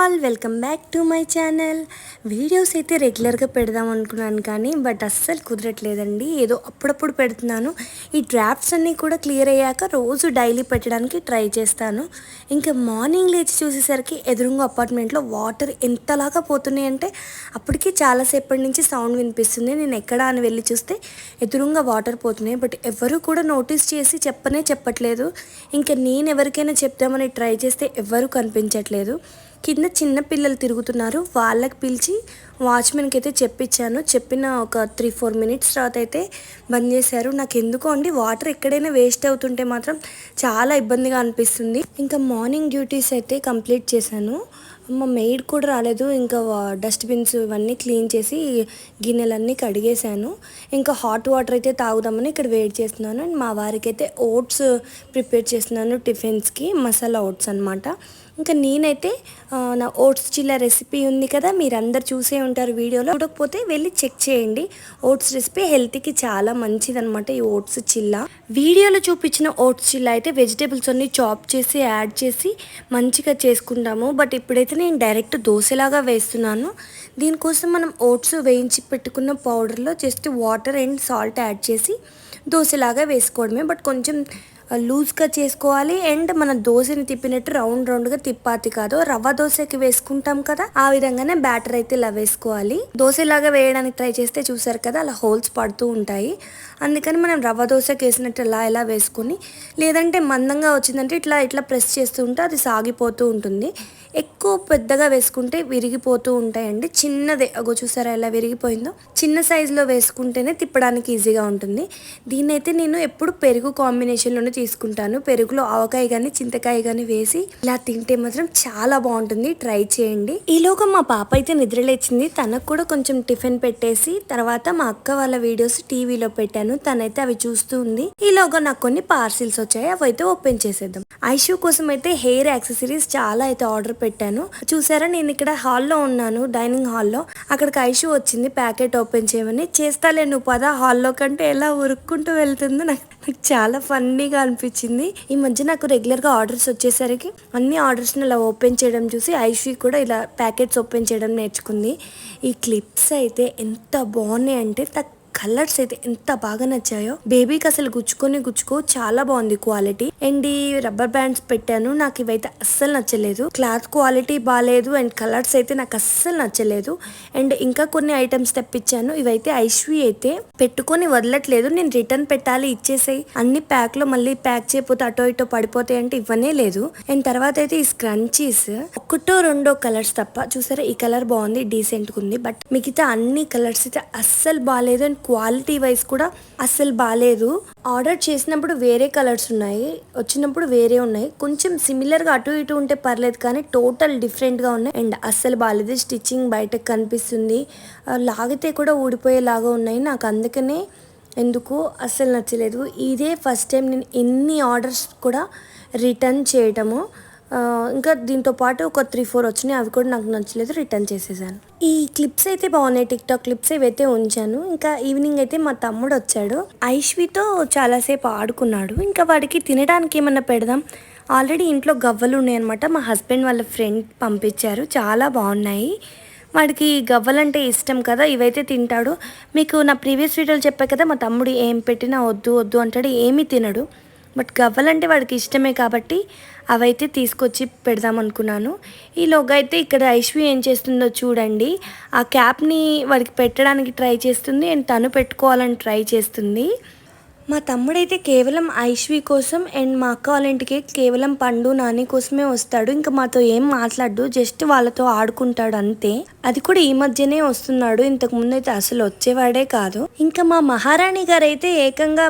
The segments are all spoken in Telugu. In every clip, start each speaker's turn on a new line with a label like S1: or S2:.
S1: All welcome back to my channel. Videos అయితే రెగ్యులర్గా పెడదాం అనుకున్నాను కానీ అస్సలు కుదరట్లేదండి. ఏదో అప్పుడప్పుడు పెడుతున్నాను. ఈ డ్రాఫ్ట్స్ అన్నీ కూడా క్లియర్ అయ్యాక రోజు డైలీ పెట్టడానికి ట్రై చేస్తాను. ఇంకా మార్నింగ్ లేచి చూసేసరికి ఎదురుంగా అపార్ట్మెంట్లో వాటర్ ఎంతలాగా పోతున్నాయి అంటే అప్పటికి చాలాసేపటి నుంచి సౌండ్ వినిపిస్తుంది. నేను ఎక్కడా అని వెళ్ళి చూస్తే ఎదురుంగా వాటర్ పోతున్నాయి. బట్ ఎవరు కూడా నోటీస్ చేసి చెప్పట్లేదు. ఇంకా నేను ఎవరికైనా చెప్దామని ట్రై చేస్తే ఎవరు కనిపించట్లేదు. కింద చిన్న పిల్లలు తిరుగుతున్నారు. వాళ్ళకి పిలిచి వాచ్మెన్కి అయితే చెప్పిన ఒక 3-4 మినిట్స్ తర్వాత అయితే బంద్ చేశారు. నాకు ఎందుకో అండి వాటర్ ఎక్కడైనా వేస్ట్ అవుతుంటే మాత్రం చాలా ఇబ్బందిగా అనిపిస్తుంది. ఇంకా మార్నింగ్ డ్యూటీస్ అయితే కంప్లీట్ చేశాను. మా మెయిడ్ కూడా రాలేదు. ఇంకా డస్ట్బిన్స్ ఇవన్నీ క్లీన్ చేసి గిన్నెలన్నీ కడిగేశాను. ఇంకా హాట్ వాటర్ అయితే తాగుదామని ఇక్కడ వెయిట్ చేస్తున్నాను. అండ్ మా వారికి అయితే ఓట్స్ ప్రిపేర్ చేస్తున్నాను టిఫిన్స్కి, మసాలా ఓట్స్ అనమాట. ఇంకా నేనైతే నా ఓట్స్ చిల్లా రెసిపీ ఉంది కదా, మీరందరు చూసే ఉంటారు వీడియోలో. చూడకపోతే వెళ్ళి చెక్ చేయండి. ఓట్స్ రెసిపీ హెల్త్కి చాలా మంచిదనమాట. ఈ ఓట్స్ చిల్లా వీడియోలో చూపించిన ఓట్స్ చిల్లా అయితే వెజిటేబుల్స్ అన్ని చాప్ చేసి యాడ్ చేసి మంచిగా చేసుకుంటాము. బట్ ఇప్పుడైతే నేను డైరెక్ట్ దోశలాగా వేస్తున్నాను. దీనికోసం మనం ఓట్స్ వేయించి పెట్టుకున్న పౌడర్లో just water and salt add చేసి దోశలాగా వేసుకోవడమే. బట్ కొంచెం లూజ్గా చేసుకోవాలి. అండ్ మన దోశని తిప్పినట్టు రౌండ్గా తిప్పాతి కాదు. రవ్వ దోశకి వేసుకుంటాం కదా, ఆ విధంగానే బ్యాటర్ అయితే ఇలా వేసుకోవాలి. దోశలాగా వేయడానికి ట్రై చేస్తే చూసారు కదా అలా హోల్స్ పడుతూ ఉంటాయి. అందుకని మనం రవ్వ దోశకి వేసినట్టు ఇలా వేసుకొని, లేదంటే మందంగా వచ్చిందంటే ఇట్లా ప్రెస్ చేస్తూ ఉంటే అది సాగిపోతూ ఉంటుంది. ఎక్కువ పెద్దగా వేసుకుంటే విరిగిపోతూ ఉంటాయండి. చిన్నదే అగో చూసారా ఎలా విరిగిపోయిందో. చిన్న సైజులో వేసుకుంటేనే తిప్పడానికి ఈజీగా ఉంటుంది. దీన్నైతే నేను ఎప్పుడు పెరుగు కాంబినేషన్లోనే తీసుకుంటాను. పెరుగులో ఆవకాయ కానీ చింతకాయ కానీ వేసి ఇలా తింటే మాత్రం చాలా బాగుంటుంది. ట్రై చేయండి. ఈలోగా మా పాప అయితే నిద్రలేచింది. తనకు కూడా కొంచెం టిఫిన్ పెట్టేసి తర్వాత మా అక్క వాళ్ళ వీడియోస్ టీవీలో పెట్టాను. తనైతే అవి చూస్తూ ఉంది. ఈలోగా నాకు కొన్ని పార్సిల్స్ వచ్చాయి. అవి అయితే ఓపెన్ చేసేద్దాం. ఐషు కోసం అయితే హెయిర్ యాక్సెసరీస్ చాలా అయితే ఆర్డర్ పెట్టాను. చూసారా నేను ఇక్కడ హాల్లో ఉన్నాను, డైనింగ్ హాల్లో. అక్కడికి ఐషు వచ్చింది ప్యాకెట్ ఓపెన్ చేయమని. చేస్తాలే నువ్వు పద హాల్లో కంటే ఎలా ఉరుక్కుంటూ వెళ్తుందో నాకు చాలా ఫన్నీగా అనిపించింది. ఈ మధ్య నాకు రెగ్యులర్గా ఆర్డర్స్ వచ్చేసరికి అన్ని ఆర్డర్స్ని ఇలా ఓపెన్ చేయడం చూసి ఐషు కూడా ఇలా ప్యాకెట్స్ ఓపెన్ చేయడం నేర్చుకుంది. ఈ క్లిప్స్ అయితే ఎంత బాగున్నాయి అంటే కలర్స్ అయితే ఎంత బాగా నచ్చాయో. బేబీకి అసలు గుచ్చుకో చాలా బాగుంది క్వాలిటీ. అండ్ ఈ రబ్బర్ బ్యాండ్స్ పెట్టాను. నాకు ఇవైతే అస్సలు నచ్చలేదు. క్లాత్ క్వాలిటీ బాగాలేదు అండ్ కలర్స్ అయితే నాకు అస్సలు నచ్చలేదు. అండ్ ఇంకా కొన్ని ఐటమ్స్ తెప్పించాను. ఇవైతే ఐశ్వి అయితే పెట్టుకొని వదలట్లేదు. నేను రిటర్న్ పెట్టాలి ఇచ్చేసాయి అన్ని ప్యాక్ లో, మళ్ళీ ప్యాక్ చేయకపోతే అటో ఇటో పడిపోతాయి అంటే ఇవ్వనే లేదు. అండ్ తర్వాత అయితే ఈ స్క్రంచీస్ 1-2 కలర్స్ తప్ప, చూసారా ఈ కలర్ బాగుంది, డీసెంట్ గా ఉంది. బట్ మిగతా అన్ని కలర్స్ అయితే అస్సలు బాగాలేదు. అండ్ క్వాలిటీ వైజ్ కూడా అస్సలు బాగాలేదు. ఆర్డర్ చేసినప్పుడు వేరే కలర్స్ ఉన్నాయి, వచ్చినప్పుడు వేరే ఉన్నాయి. కొంచెం సిమిలర్గా అటు ఇటు ఉంటే పర్లేదు కానీ టోటల్ డిఫరెంట్గా ఉన్నాయి. అండ్ అస్సలు బాగాలేదు. స్టిచ్చింగ్ బయటకు కనిపిస్తుంది, లాగితే కూడా ఊడిపోయేలాగా ఉన్నాయి. నాకు అందుకనే ఎందుకు అస్సలు నచ్చలేదు. ఇదే ఫస్ట్ టైం నేను ఎన్ని ఆర్డర్స్ కూడా రిటర్న్ చేయటము. ఇంకా దీంతో పాటు ఒక 3-4 వచ్చినాయి, అవి కూడా నాకు నచ్చలేదు, రిటర్న్ చేసేసాను. ఈ క్లిప్స్ అయితే బాగున్నాయి, టిక్టాక్ క్లిప్స్ ఇవైతే ఉంచాను. ఇంకా ఈవినింగ్ అయితే మా తమ్ముడు వచ్చాడు. ఐశ్వితో చాలాసేపు ఆడుకున్నాడు. ఇంకా వాడికి తినడానికి ఏమన్నా పెడదాం. ఆల్రెడీ ఇంట్లో గవ్వలు ఉన్నాయన్నమాట. మా హస్బెండ్ వాళ్ళ ఫ్రెండ్ పంపించారు, చాలా బాగున్నాయి. వాడికి గవ్వలంటే ఇష్టం కదా, ఇవైతే తింటాడు. మీకు నా ప్రీవియస్ వీడియోలు చెప్పా కదా, మా తమ్ముడు ఏం పెట్టినా వద్దు అంటాడు, ఏమీ తినడు. బట్ గవ్వలంటే వాడికి ఇష్టమే కాబట్టి అవైతే తీసుకొచ్చి పెడదాం అనుకున్నాను. ఈలోగా అయితే ఇక్కడ ఐశ్వి ఏం చేస్తుందో చూడండి. ఆ క్యాప్ని వాడికి పెట్టడానికి ట్రై చేస్తుంది అండ్ తను పెట్టుకోవాలని ట్రై చేస్తుంది. మా తమ్ముడైతే కేవలం ఐశ్వి కోసం అండ్ మా అక్క వాళ్ళ ఇంటికి కేవలం పండు నాని కోసమే వస్తాడు. ఇంకా మాతో ఏం మాట్లాడు, జస్ట్ వాళ్ళతో ఆడుకుంటాడు అంతే. అది కూడా ఈ మధ్యనే వస్తున్నాడు, ఇంతకు ముందు అయితే అసలు వచ్చేవాడే కాదు. ఇంకా మా మహారాణి గారు అయితే ఏకంగా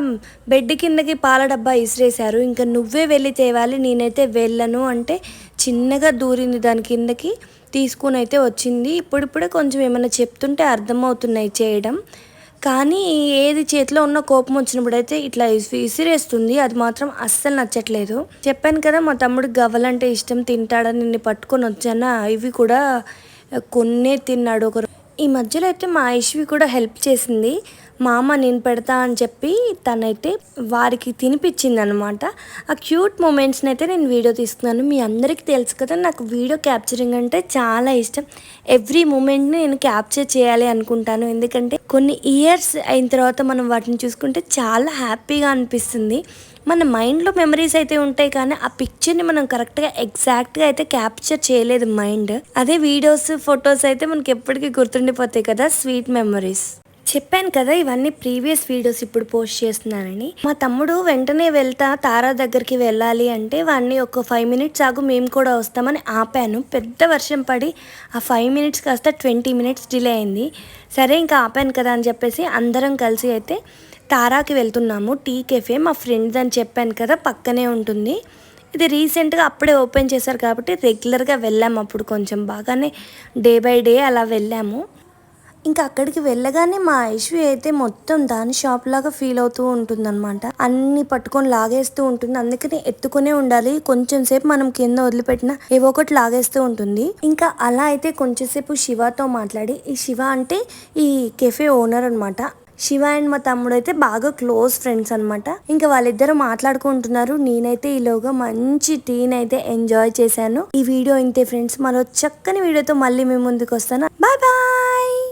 S1: బెడ్ కిందకి పాల డబ్బా ఇసిరేశారు. ఇంకా నువ్వే వెళ్ళి తేవాలి, నేనైతే వెళ్ళను అంటే చిన్నగా దూరింది దాని కిందకి, తీసుకుని అయితే వచ్చింది. ఇప్పుడిప్పుడే కొంచెం ఏమైనా చెప్తుంటే అర్థమవుతున్నాయి చేయడం. కానీ ఏది చేతిలో ఉన్న కోపం వచ్చినప్పుడు అయితే ఇట్లా విసిరేస్తుంది. అది మాత్రం అస్సలు నచ్చట్లేదు. చెప్పాను కదా మా తమ్ముడు గవ్వలంటే ఇష్టం, తింటాడని నిన్ను పట్టుకొని వచ్చాను. ఇవి కూడా కొన్నే తిన్నాడు. ఈ మధ్యలో అయితే మా ఐశ్వి కూడా హెల్ప్ చేసింది. మా అమ్మ నేను పెడతా అని చెప్పి తనైతే వారికి తినిపించింది అనమాట. ఆ క్యూట్ మూమెంట్స్ని అయితే నేను వీడియో తీస్తున్నాను. మీ అందరికీ తెలుసు కదా, నాకు వీడియో క్యాప్చరింగ్ అంటే చాలా ఇష్టం. ఎవ్రీ మూమెంట్ని నేను క్యాప్చర్ చేయాలి అనుకుంటాను. ఎందుకంటే కొన్ని ఇయర్స్ అయిన తర్వాత మనం వాటిని చూసుకుంటే చాలా హ్యాపీగా అనిపిస్తుంది. మన మైండ్లో మెమరీస్ అయితే ఉంటాయి, కానీ ఆ పిక్చర్ని మనం కరెక్ట్గా ఎగ్జాక్ట్గా అయితే క్యాప్చర్ చేయలేదు మైండ్. అదే వీడియోస్ ఫొటోస్ అయితే మనకి ఎప్పటికీ గుర్తుండిపోతాయి కదా, స్వీట్ మెమరీస్. చెప్పాను కదా ఇవన్నీ ప్రీవియస్ వీడియోస్ ఇప్పుడు పోస్ట్ చేస్తున్నానని. మా తమ్ముడు వెంటనే వెళ్తా తారా దగ్గరికి వెళ్ళాలి అంటే వాడిని ఒక 5 మినిట్స్ ఆగు మేము కూడా వస్తామని ఆపాను. పెద్ద వర్షం పడి ఆ 5 మినిట్స్ కాస్త 20 మినిట్స్ డిలే అయింది. సరే ఇంకా ఆపాను కదా అని చెప్పేసి అందరం కలిసి అయితే తారాకి వెళ్తున్నాము. టీ కెఫే మా ఫ్రెండ్స్ అని చెప్పాను కదా, పక్కనే ఉంటుంది. ఇది రీసెంట్గా అప్పుడే ఓపెన్ చేశారు కాబట్టి రెగ్యులర్గా వెళ్ళాము. అప్పుడు కొంచెం బాగానే డే బై డే అలా వెళ్ళాము. ఇంకా అక్కడికి వెళ్ళగానే మా ఐశ్వి అయితే మొత్తం దాని షాప్ లాగా ఫీల్ అవుతూ ఉంటుంది అనమాట. అన్ని పట్టుకొని లాగేస్తూ ఉంటుంది. అందుకని ఎత్తుకునే ఉండాలి. కొంచెం సేపు మనం కింద వదిలిపెట్టినా ఏవో ఒకటి లాగేస్తూ ఉంటుంది. ఇంకా అలా అయితే కొంచెం సేపు శివతో మాట్లాడి, ఈ శివ అంటే ఈ కెఫే ఓనర్ అనమాట. శివ అండ్ మా తమ్ముడు అయితే బాగా క్లోజ్ ఫ్రెండ్స్ అనమాట. ఇంకా వాళ్ళిద్దరు మాట్లాడుకుంటున్నారు. నేనైతే ఈలోగా మంచి టీని అయితే ఎంజాయ్ చేశాను. ఈ వీడియో ఇంతే ఫ్రెండ్స్. మరో చక్కని వీడియోతో మళ్ళీ మీ ముందుకు వస్తాను. Bye bye.